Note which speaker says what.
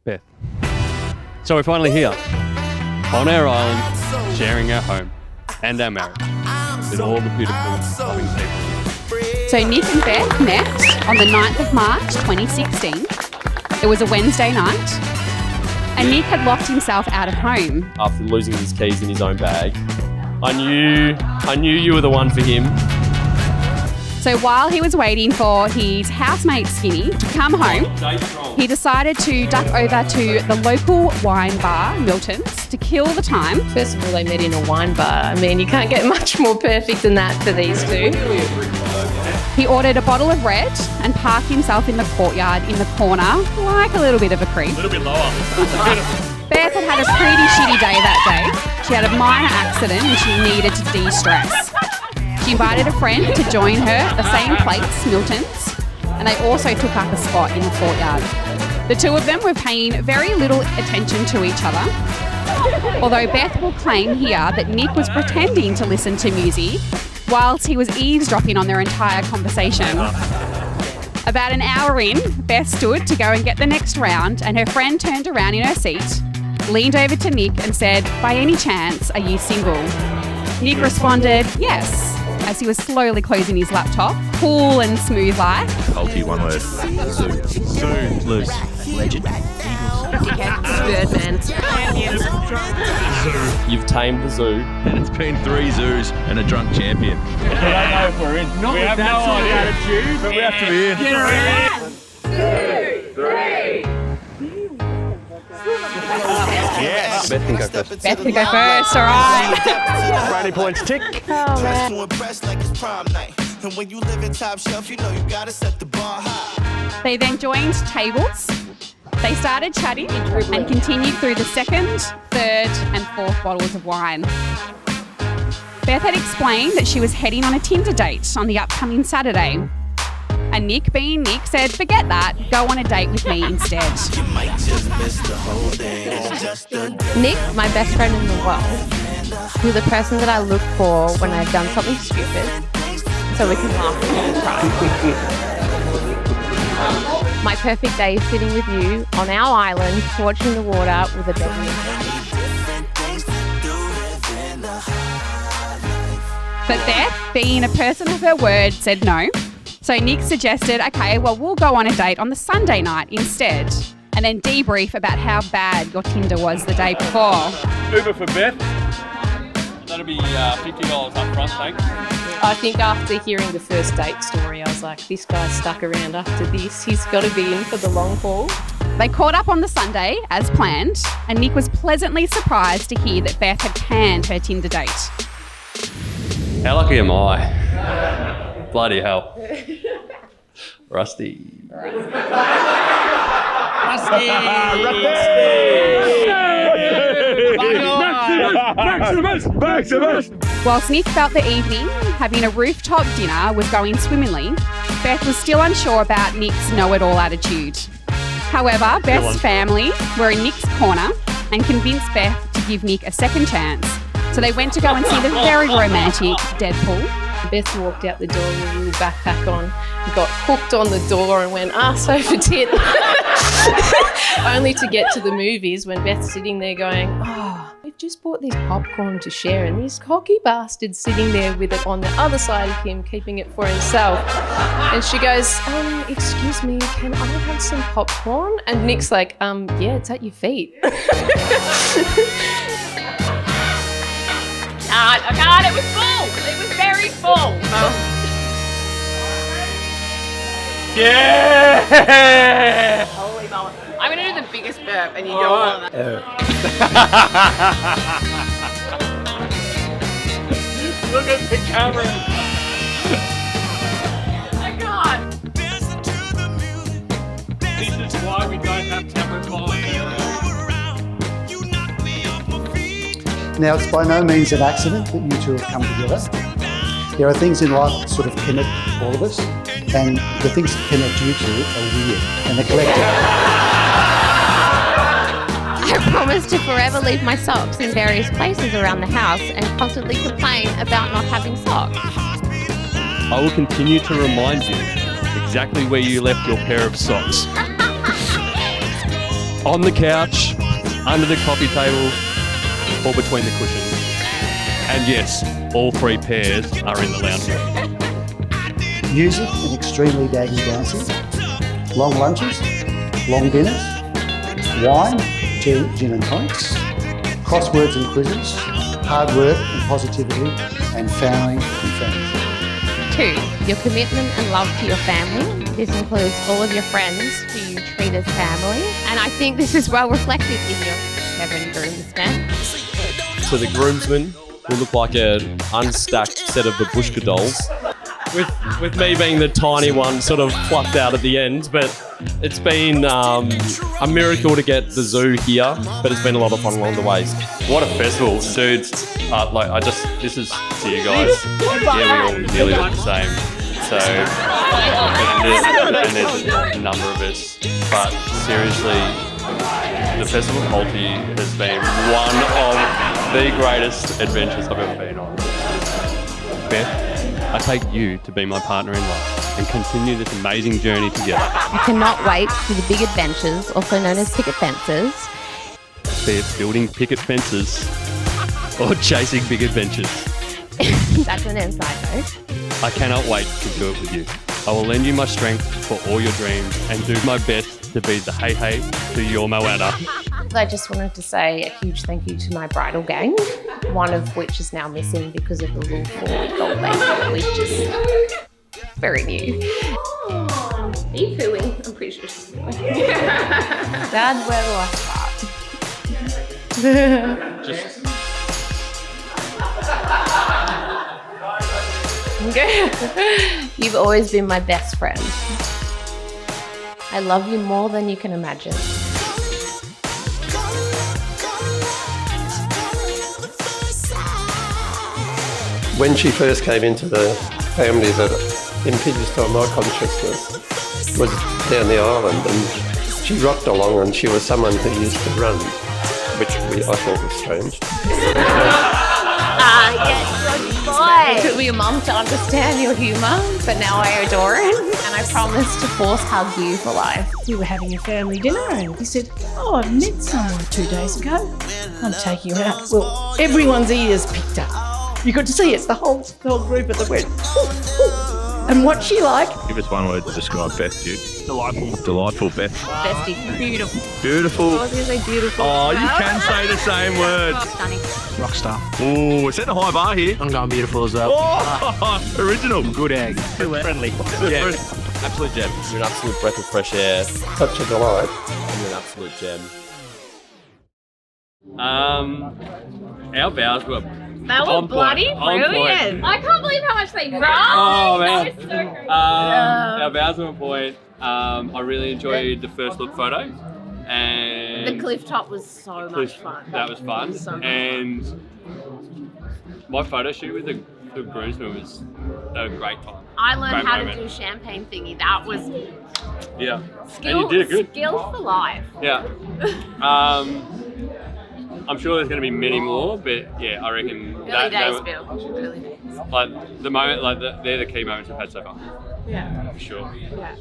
Speaker 1: Beth. So we're finally here, on our island, sharing our home and our marriage with all the beautiful, loving people.
Speaker 2: So Nick and Beth met on the 9th of March 2016. It was a Wednesday night, and Nick had locked himself out of home.
Speaker 3: After losing his keys in his own bag, I knew you were the one for him.
Speaker 2: So while he was waiting for his housemate Skinny to come home, he decided to duck over to the local wine bar, Milton's, to kill the time.
Speaker 4: First of all, they met in a wine bar. I mean, you can't get much more perfect than that for these two.
Speaker 2: He ordered a bottle of red and parked himself in the courtyard in the corner, like a little bit of a creep.
Speaker 1: A little bit lower.
Speaker 2: Beth had a pretty shitty day that day. She had a minor accident and she needed to de-stress. She invited a friend to join her at the same place, Milton's, and they also took up a spot in the courtyard. The two of them were paying very little attention to each other, although Beth will claim here that Nick was pretending to listen to music whilst he was eavesdropping on their entire conversation. About an hour in, Beth stood to go and get the next round, and her friend turned around in her seat, leaned over to Nick and said, "By any chance, are you single?" Nick responded, "Yes," as he was slowly closing his laptop, cool and smooth like.
Speaker 5: Holty, one word. Zoo. Loose. Legend.
Speaker 4: Birdman.
Speaker 3: You've tamed the zoo.
Speaker 5: And it's been 3 zoos and a drunk champion.
Speaker 1: I don't know if we're in. We have no idea. But we have to be in. 2, 3. Yes. Beth can go first.
Speaker 2: Beth can go first, all right.
Speaker 1: Brownie points tick.
Speaker 4: Oh, man.
Speaker 6: To impress like it's prom night. And when you live in top shelf, you know you gotta set the bar high.
Speaker 2: They then joined tables. They started chatting and continued through the second, third and fourth bottles of wine. Beth had explained that she was heading on a Tinder date on the upcoming Saturday. And Nick, being Nick, said, "Forget that, go on a date with me instead."
Speaker 6: You might just miss the whole thing. It's just a
Speaker 4: Nick, my best friend in the world, you're the person that I look for when I've done something stupid, so we can laugh and cry. My perfect day is sitting with you on our island, watching the water with a bedroom.
Speaker 2: But Beth, being a person of her word, said no. So Nick suggested, okay, well, we'll go on a date on the Sunday night instead, and then debrief about how bad your Tinder was the day before.
Speaker 1: Uber for Beth. That'll be $50 up front, thanks.
Speaker 4: I think after hearing the first date story, I was like, this guy's stuck around after this. He's got to be in for the long haul.
Speaker 2: They caught up on the Sunday, as planned, and Nick was pleasantly surprised to hear that Beth had canned her Tinder date.
Speaker 3: How lucky am I? Bloody hell. Rusty.
Speaker 1: Maximus!
Speaker 2: Whilst Nick felt the evening having a rooftop dinner was going swimmingly, Beth was still unsure about Nick's know-it-all attitude. However, Beth's family were in Nick's corner and convinced Beth to give Nick a second chance. So they went to go and see the very romantic Deadpool.
Speaker 4: Beth walked out the door with a little backpack on, got hooked on the door and went arse over tit. Only to get to the movies when Beth's sitting there going, "Oh, we've just bought this popcorn to share and this cocky bastard's sitting there with it on the other side of him, keeping it for himself." And she goes, "Excuse me, can I have some popcorn?" And Nick's like, "Yeah, it's at your feet."
Speaker 7: I can't. It was full. It was very full.
Speaker 1: Yeah!
Speaker 7: Holy moly. I'm going to do the biggest burp and you don't want that.
Speaker 1: Look at the camera.
Speaker 7: I can't.
Speaker 1: This is why we don't have tempered wine.
Speaker 8: Now, it's by no means an accident that you two have come together. There are things in life that sort of connect all of us, and the things that connect you two are weird, and they're collective.
Speaker 9: I promise to forever leave my socks in various places around the house and constantly complain about not having socks.
Speaker 1: I will continue to remind you exactly where you left your pair of socks. on the couch, under the coffee table, or between the cushions. And yes, all 3 pairs are in the lounge room.
Speaker 8: Music and extremely daggy dancing. Long lunches, long dinners, wine, gin and tonics, crosswords and quizzes, hard work and positivity, and family and friends.
Speaker 9: 2, your commitment and love to your family. This includes all of your friends who you treat as family. And I think this is well reflected in your 7 groomsmen.
Speaker 3: So the groomsmen will look like an unstacked set of babushka dolls. With me being the tiny one sort of plucked out at the end, but it's been a miracle to get the zoo here, but it's been a lot of fun along the ways.
Speaker 1: What a festival, dudes. This is to you guys. Yeah, we all nearly look the same. So, and there's a number of us. But seriously, the Festival of Holty has been one of the greatest adventures I've ever been on. Beth, I take you to be my partner in life and continue this amazing journey together.
Speaker 9: I cannot wait for the big adventures, also known as picket fences.
Speaker 1: Be it building picket fences or chasing big adventures.
Speaker 9: That's an inside note.
Speaker 1: I cannot wait to do it with you. I will lend you my strength for all your dreams and do my best to be the hey to your Moana.
Speaker 4: I just wanted to say a huge thank you to my bridal gang, one of which is now missing because of the little 4-week old baby, which is very new. Are you pooing? I'm pretty sure she's pooing. Dad, where do I start? You've always been my best friend. I love you more than you can imagine.
Speaker 10: When she first came into the family, that impinged on my consciousness was down the island, and she rocked along, and she was someone who used to run, which I thought was strange.
Speaker 4: Yes, good boy. It took me a mum to understand your humour, but now I adore it, and I promise to force hug you for life.
Speaker 11: We were having a family dinner and he said, "Oh, I've met someone 2 days ago. I'm taking you out." Well, everyone's ears picked up. You got to see it, the whole group of them went, "Ooh, ooh." And what's she like?
Speaker 5: Give us one word to describe Beth, dude. Delightful. Delightful, Beth.
Speaker 9: Bestie, beautiful.
Speaker 5: Beautiful.
Speaker 9: I was going to say beautiful.
Speaker 5: Oh, you can say the same word.
Speaker 9: Stunning.
Speaker 5: Rockstar. Oh, it's at the high bar here.
Speaker 12: I'm going beautiful as well.
Speaker 5: Oh, original.
Speaker 12: Good egg. Friendly.
Speaker 3: Yeah. Absolute gem. You're an absolute breath of fresh air.
Speaker 10: Such a delight.
Speaker 3: And you're an absolute gem.
Speaker 1: Our vows were
Speaker 7: That was
Speaker 1: on
Speaker 7: bloody
Speaker 1: point.
Speaker 7: brilliant.
Speaker 9: I can't believe how much they grow.
Speaker 1: Oh man.
Speaker 9: That was so great.
Speaker 1: Our vows were on point. I really enjoyed the first look photo. And
Speaker 7: The cliff top was so much fun.
Speaker 1: That was fun.
Speaker 7: So much
Speaker 1: and my photo shoot with the groomsmen was a great time.
Speaker 7: I learned
Speaker 1: Great
Speaker 7: how
Speaker 1: moment.
Speaker 7: to do champagne thingy. That was
Speaker 1: Yeah.
Speaker 7: skill,
Speaker 1: and you did it good.
Speaker 7: skill for life.
Speaker 1: Yeah. I'm sure there's going to be many more, but yeah, I reckon
Speaker 7: Early days,
Speaker 1: were-
Speaker 7: Bill. Early days.
Speaker 1: like the moment, they're the key moments we've had so far.
Speaker 7: Yeah.
Speaker 1: For sure.
Speaker 7: Yeah.